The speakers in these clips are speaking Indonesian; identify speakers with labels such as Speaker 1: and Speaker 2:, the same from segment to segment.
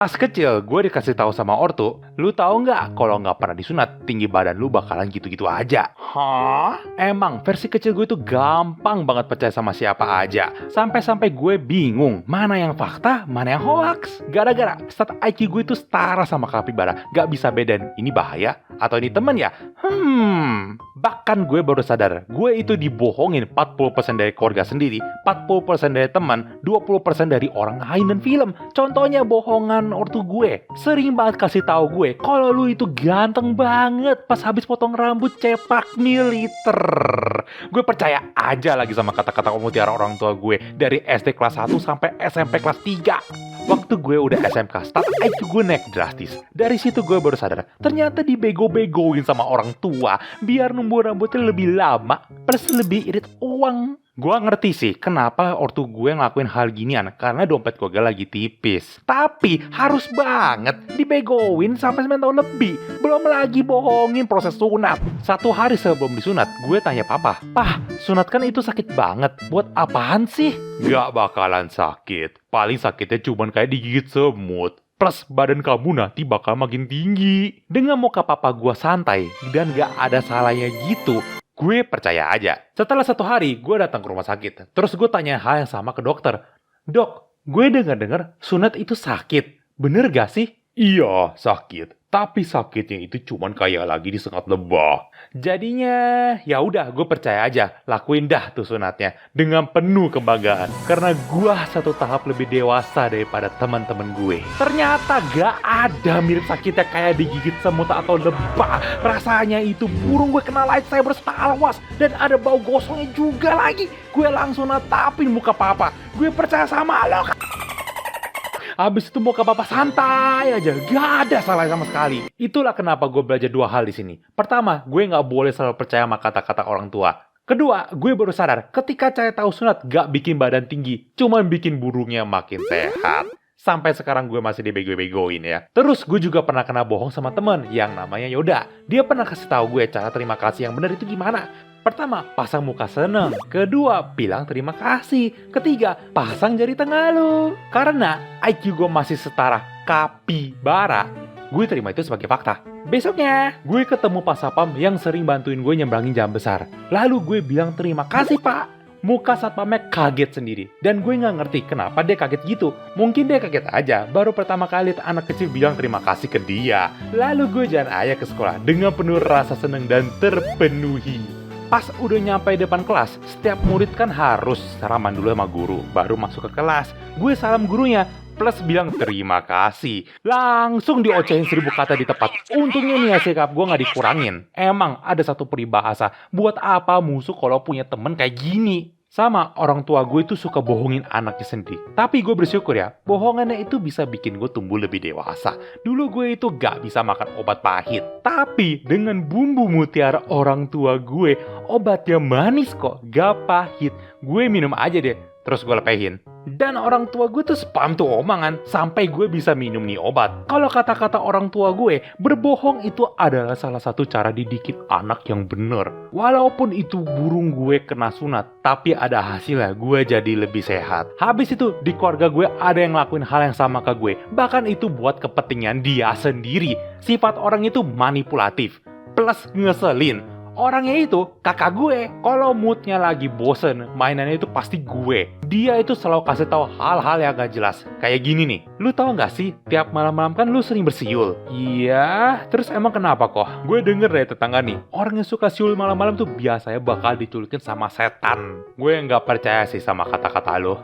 Speaker 1: Pas kecil, gue dikasih tahu sama ortu, lu tahu nggak kalau nggak pernah disunat, tinggi badan lu bakalan gitu-gitu aja. Hah? Emang versi kecil gue itu gampang banget percaya sama siapa aja. Sampai-sampai gue bingung, mana yang fakta, mana yang hoax. Gara-gara stat IQ gue itu setara sama kapibara, nggak bisa bedain ini bahaya atau ini temen ya. Bahkan gue baru sadar, gue itu dibohongin 40% dari keluarga sendiri, 40% dari teman, 20% dari orang lain dan film. Contohnya bohongan ortu gue. Sering banget kasih tahu gue, kalau lu itu ganteng banget pas habis potong rambut cepak militer. Gue percaya aja lagi sama kata-kata mutiara orang tua gue dari SD kelas 1 sampai SMP kelas 3. Waktu gue udah SMK, stat IQ gue naik drastis. Dari situ gue baru sadar, ternyata dibego-begoin sama orang tua biar numbuh rambutnya lebih lama, plus lebih irit uang. Gue ngerti sih kenapa ortu gue ngelakuin hal ginian, karena dompet gue lagi tipis. Tapi harus banget dibegoin sampai 9 tahun lebih. Belum lagi bohongin proses sunat. 1 hari sebelum disunat, gue tanya papa, "Pah, sunat kan itu sakit banget. Buat apaan sih?" "Gak bakalan sakit. Paling sakitnya cuman kayak digigit semut. Plus badan kamu nanti bakal makin tinggi." Dengan muka papa gue santai dan gak ada salahnya gitu, gue percaya aja. Setelah 1 hari, gue datang ke rumah sakit. Terus gue tanya hal yang sama ke dokter. "Dok, gue dengar sunat itu sakit. Bener gak sih?" "Iya, sakit. Tapi sakitnya itu cuman kayak lagi disengat lebah." Jadinya, ya udah gue percaya aja. Lakuin dah tuh sunatnya dengan penuh kebanggaan. Karena gue 1 tahap lebih dewasa daripada teman-teman gue. Ternyata gak ada mirip sakitnya kayak digigit semut atau lebah. Rasanya itu burung gue kena lightsaber Star Wars. Dan ada bau gosongnya juga lagi. Gue langsung natapin muka papa. Gue percaya sama lo. Habis itu muka papa santai aja, gak ada salah sama sekali. Itulah kenapa gue belajar 2 hal di sini. Pertama, gue gak boleh selalu percaya sama kata-kata orang tua. Kedua, gue baru sadar ketika cari tahu sunat gak bikin badan tinggi, cuman bikin burungnya makin sehat. Sampai sekarang gue masih dibego-begoin ya. Terus gue juga pernah kena bohong sama temen yang namanya Yoda. Dia pernah kasih tahu gue cara terima kasih yang benar itu gimana. Pertama, pasang muka seneng. Kedua, bilang terima kasih. Ketiga, pasang jari tengah lu. Karena IQ gue masih setara kapibara, gue terima itu sebagai fakta. Besoknya, gue ketemu Pak Sapam yang sering bantuin gue nyembrangin jalan besar. Lalu gue bilang terima kasih Pak. Muka satpamnya kaget sendiri. Dan gue gak ngerti kenapa dia kaget gitu. Mungkin dia kaget aja, baru pertama kali anak kecil bilang terima kasih ke dia. Lalu gue jalan aja ke sekolah dengan penuh rasa seneng dan terpenuhi. Pas udah nyampe depan kelas, setiap murid kan harus salaman dulu sama guru, baru masuk ke kelas. Gue salam gurunya, plus bilang terima kasih. Langsung diocehin 1000 kata di tempat. Untungnya nih ya sikap gue gak dikurangin. Emang ada satu peribahasa, buat apa musuh kalau punya temen kayak gini? Sama orang tua gue itu suka bohongin anaknya sendiri. Tapi gue bersyukur ya, bohongannya itu bisa bikin gue tumbuh lebih dewasa. Dulu gue itu gak bisa makan obat pahit. Tapi dengan bumbu mutiara orang tua gue, obatnya manis kok, gak pahit. Gue minum aja deh, terus gue lepehin. Dan orang tua gue tuh spam tuh omongan sampai gue bisa minum nih obat. Kalau kata-kata orang tua gue, berbohong itu adalah salah satu cara didikin anak yang bener. Walaupun itu burung gue kena sunat, tapi ada hasilnya, gue jadi lebih sehat. Habis itu di keluarga gue ada yang ngelakuin hal yang sama ke gue. Bahkan itu buat kepentingan dia sendiri. Sifat orang itu manipulatif, plus ngeselin. Orangnya itu kakak gue. Kalau moodnya lagi bosen, mainannya itu pasti gue. Dia itu selalu kasih tahu hal-hal yang gak jelas. Kayak gini nih, lu tahu gak sih tiap malam-malam kan lu sering bersiul? Iya, terus emang kenapa kok? Gue denger dari tetangga nih, orang yang suka siul malam-malam tuh biasanya bakal diculikin sama setan. Gue gak percaya sih sama kata-kata lu.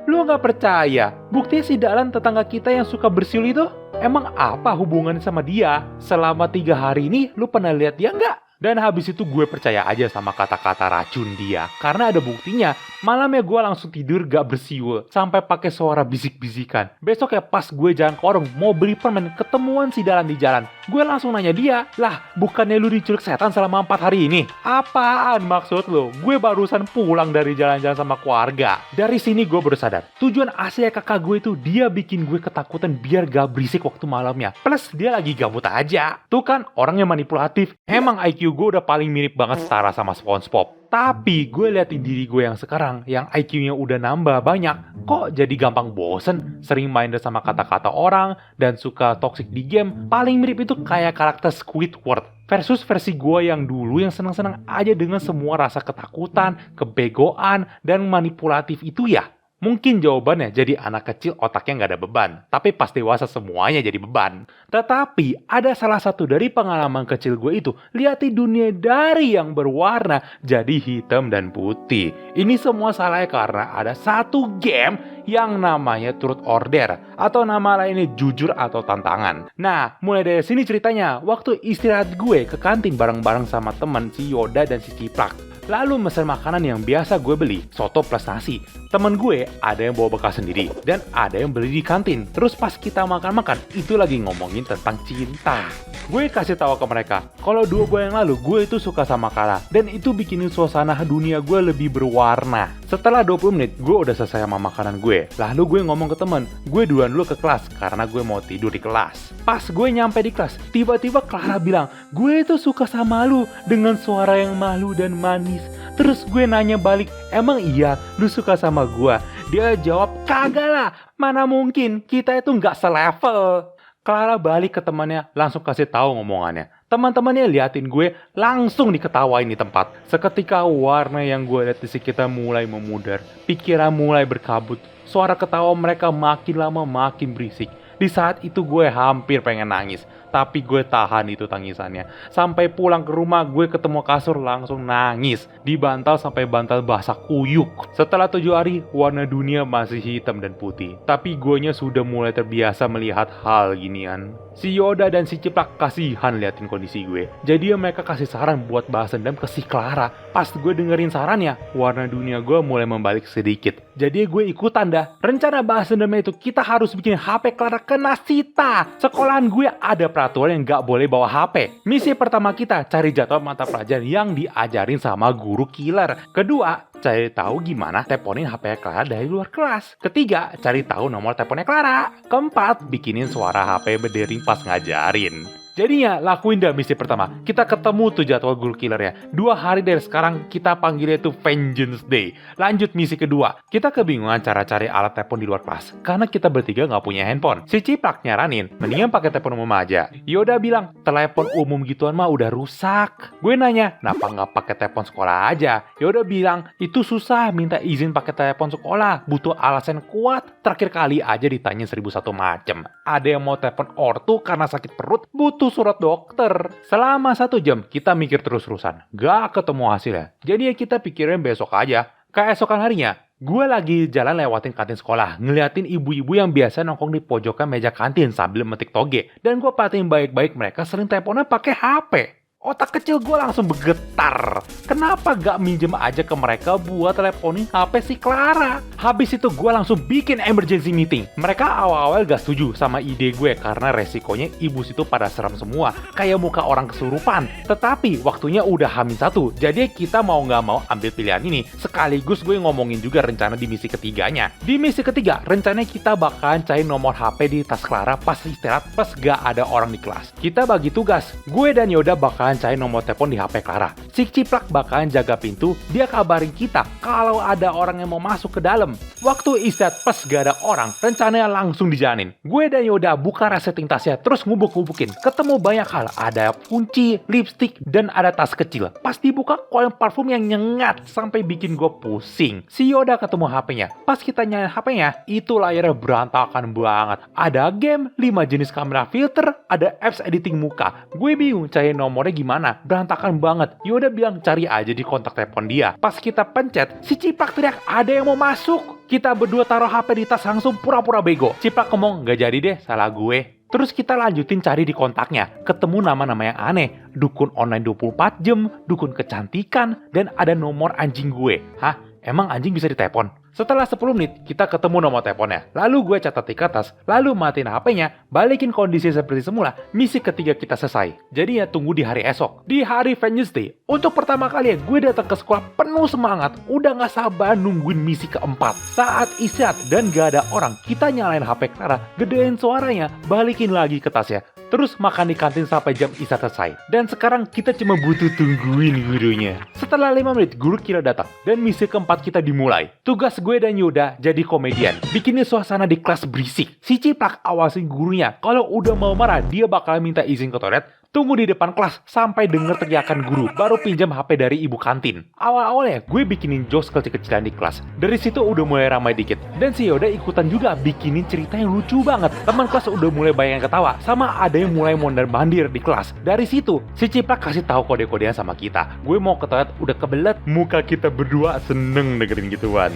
Speaker 1: Lu gak percaya? Buktinya si Dahlan tetangga kita yang suka bersiul itu, emang apa hubungannya sama dia? Selama 3 hari ini lu pernah lihat dia gak? Dan habis itu gue percaya aja sama kata-kata racun dia. Karena ada buktinya. Malamnya gue langsung tidur gak bersiul. Sampai pakai suara bisik-bisikan. Besok ya pas gue jalan ke warung mau beli permen, ketemuan si Dahlan di jalan. Gue langsung nanya dia, "Lah, bukannya lu diculik setan selama 4 hari ini?" "Apaan maksud lu? Gue barusan pulang dari jalan-jalan sama keluarga." Dari sini gue baru sadar, tujuan asli kakak gue itu dia bikin gue ketakutan biar gak berisik waktu malamnya. Plus dia lagi gabut aja. Tuh kan orangnya manipulatif. Emang IQ gue udah paling mirip banget setara sama SpongeBob. Tapi gue liatin diri gue yang sekarang, yang IQ-nya udah nambah banyak, kok jadi gampang bosen, sering main sama kata-kata orang, dan suka toxic di game. Paling mirip itu kayak karakter Squidward versus versi gue yang dulu yang seneng-seneng aja dengan semua rasa ketakutan, kebegoan, dan manipulatif itu ya. Mungkin jawabannya jadi anak kecil otaknya nggak ada beban, tapi pas dewasa semuanya jadi beban. Tetapi ada salah satu dari pengalaman kecil gue itu, liatin dunia dari yang berwarna jadi hitam dan putih. Ini semua salahnya karena ada satu game yang namanya Truth Order, atau nama lainnya Jujur atau Tantangan. Nah, mulai dari sini ceritanya, waktu istirahat gue ke kantin bareng-bareng sama temen si Yoda dan si Ciplak. Lalu mesen makanan yang biasa gue beli, soto plus nasi. Temen gue ada yang bawa bekal sendiri, dan ada yang beli di kantin. Terus pas kita makan-makan, itu lagi ngomongin tentang cinta. Gue kasih tahu ke mereka, kalau 2 bulan yang lalu gue itu suka sama Kala, dan itu bikinin suasana dunia gue lebih berwarna. Setelah 20 menit, gue udah selesai sama makanan gue. Lalu gue ngomong ke temen, gue duluan dulu ke kelas, karena gue mau tidur di kelas. Pas gue nyampe di kelas, tiba-tiba Clara bilang, gue itu suka sama lu, dengan suara yang malu dan manis. Terus gue nanya balik, emang iya lu suka sama gue? Dia jawab, kagak lah, mana mungkin, kita itu gak selevel. Clara balik ke temannya, langsung kasih tahu ngomongannya. Teman-temannya liatin gue, langsung diketawain di tempat. Seketika warna yang gue lihat di sekitar mulai memudar, pikiran mulai berkabut. Suara ketawa mereka makin lama makin berisik. Di saat itu gue hampir pengen nangis, tapi gue tahan itu tangisannya. Sampai pulang ke rumah gue ketemu kasur langsung nangis. Di bantal sampai bantal basah kuyuk. Setelah 7 hari, warna dunia masih hitam dan putih. Tapi guenya sudah mulai terbiasa melihat hal ginian. Si Yoda dan si Ciplak kasihan liatin kondisi gue. Jadi mereka kasih saran buat balas dendam ke si Clara. Pas gue dengerin sarannya, warna dunia gue mulai membalik sedikit. Jadi gue ikutan dah. Rencana balas dendamnya itu kita harus bikin HP Clara kena sita. Sekolahan gue ada peraturan yang gak boleh bawa HP. Misi pertama kita cari jadwal mata pelajaran yang diajarin sama guru killer. Kedua, cari tahu gimana teleponin HP Clara dari luar kelas. Ketiga, cari tahu nomor teleponnya Clara. Keempat, bikinin suara HP berdering pas ngajarin. Jadinya lakuin dah misi pertama. Kita ketemu tuh jadwal guru killernya. 2 hari dari sekarang kita panggilnya itu Vengeance Day. Lanjut misi kedua. Kita kebingungan cara cari alat telepon di luar kelas, karena kita bertiga gak punya handphone. Si Ciplak nyaranin, mendingan pakai telepon umum aja. Yoda bilang, telepon umum gituan mah udah rusak. Gue nanya, kenapa gak pakai telepon sekolah aja? Yoda bilang, itu susah minta izin pakai telepon sekolah. Butuh alasan kuat. Terakhir kali aja ditanya 1001 macem. Ada yang mau telepon ortu karena sakit perut, butuh surat dokter. Selama 1 jam kita mikir terus-terusan, gak ketemu hasilnya. Jadi ya kita pikirin besok aja. Keesokan harinya, gue lagi jalan lewatin kantin sekolah, ngeliatin ibu-ibu yang biasa nongkrong di pojokan meja kantin sambil metik toge. Dan gue perhatiin baik-baik mereka sering teleponnya pakai HP. Otak kecil gue langsung bergetar. Kenapa gak minjem aja ke mereka buat teleponin HP si Clara? Habis itu gue langsung bikin emergency meeting. Mereka awal-awal gak setuju sama ide gue karena resikonya ibu situ pada seram semua, kayak muka orang kesurupan. Tetapi waktunya udah H-1, jadi kita mau gak mau ambil pilihan ini. Sekaligus gue ngomongin juga rencana di misi ketiganya. Di misi ketiga, rencananya kita bakalan cari nomor HP di tas Clara pas istirahat, pas gak ada orang di kelas. Kita bagi tugas, gue dan Yoda bakalan cari nomor telepon di HP Clara. Si Ciplak bakalan jaga pintu, dia kabarin kita kalau ada orang yang mau masuk ke dalam. Waktu istirahat pas gak ada orang, rencananya langsung dijalanin. Gue dan Yoda buka resetting tasnya, terus ngubuk-ngubukin. Ketemu banyak hal, ada kunci, lipstick, dan ada tas kecil. Pas dibuka, koin parfum yang nyengat sampai bikin gue pusing. Si Yoda ketemu HP-nya. Pas kita nyalain HP-nya, itu layarnya berantakan banget. Ada game, 5 jenis kamera filter, ada apps editing muka. Gue bingung cari nomornya gimana, berantakan banget. Yoda bilang cari aja di kontak telepon dia. Pas kita pencet, si Ciplak teriak ada yang mau masuk. Kita berdua taruh HP di tas langsung pura-pura bego. Ciplak ngomong gak jadi deh, salah gue. Terus kita lanjutin cari di kontaknya. Ketemu nama-nama yang aneh. Dukun online 24 jam, dukun kecantikan, dan ada nomor anjing gue. Hah? Emang anjing bisa ditelepon? Setelah 10 menit, kita ketemu nomor teleponnya. Lalu gue catat di kertas, lalu matiin HP-nya, balikin kondisi seperti semula, misi ketiga kita selesai. Jadi ya tunggu di hari esok. Di hari Vengeance Day, untuk pertama kali gue datang ke sekolah penuh semangat, udah gak sabar nungguin misi keempat. Saat istirahat dan gak ada orang, kita nyalain HP Clara, gedein suaranya, balikin lagi ke tasnya. terus makan di kantin sampai jam isya selesai. Dan sekarang kita cuma butuh tungguin gurunya. Setelah 5 menit, guru kira datang, dan misi keempat kita dimulai. Tugas gue dan Yoda jadi komedian, bikinin suasana di kelas berisik. Si Ciplak awasin gurunya, kalau udah mau marah, dia bakal minta izin ke toilet, tunggu di depan kelas sampai denger teriakan guru, baru pinjam HP dari ibu kantin. Awal-awalnya gue bikinin jokes kecil-kecilan di kelas. Dari situ udah mulai ramai dikit. Dan si Yoda ikutan juga bikinin cerita yang lucu banget. Teman kelas udah mulai banyak yang ketawa, sama ada yang mulai mondar-mandir di kelas. Dari situ, si Ciplak kasih tahu kode-kodean sama kita. Gue mau ke toilet udah kebelet, muka kita berdua seneng dengerin gituan.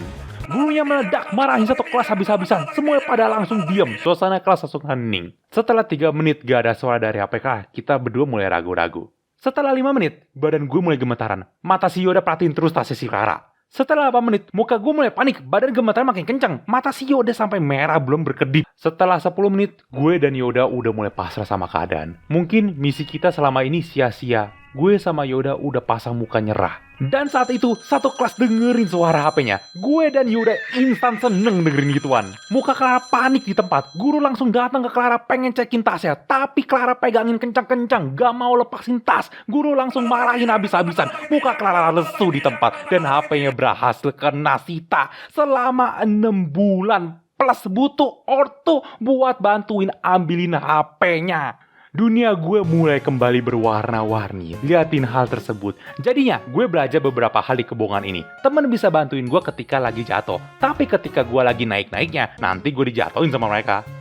Speaker 1: Gurunya meledak, marahin satu kelas habis-habisan. Semuanya pada langsung diam. Suasana kelas langsung hening. Setelah 3 menit gak ada suara dari APK, kita berdua mulai ragu-ragu. Setelah 5 menit, badan gue mulai gemetaran. Mata si Yoda perhatiin terus tasnya si Rara. Setelah 8 menit, muka gue mulai panik. Badan gemetar makin kencang. Mata si Yoda sampai merah belum berkedip. Setelah 10 menit, gue dan Yoda udah mulai pasrah sama keadaan. Mungkin misi kita selama ini sia-sia. Gue sama Yoda udah pasang muka nyerah. Dan saat itu, satu kelas dengerin suara HP-nya. Gue dan Yoda instan seneng dengerin gituan. Muka Clara panik di tempat. Guru langsung datang ke Clara pengen cekin tasnya. Tapi Clara pegangin kencang-kencang. Gak mau lepasin tas. Guru langsung marahin habis-habisan. Muka Clara lesu di tempat. Dan HP-nya berhasil kena sita. Selama 6 bulan. Plus butuh ortu buat bantuin ambilin HP-nya. Dunia gue mulai kembali berwarna-warni liatin hal tersebut. Jadinya gue belajar beberapa hal di kebohongan ini. Temen bisa bantuin gue ketika lagi jatuh, tapi ketika gue lagi naik-naiknya, nanti gue dijatuhin sama mereka.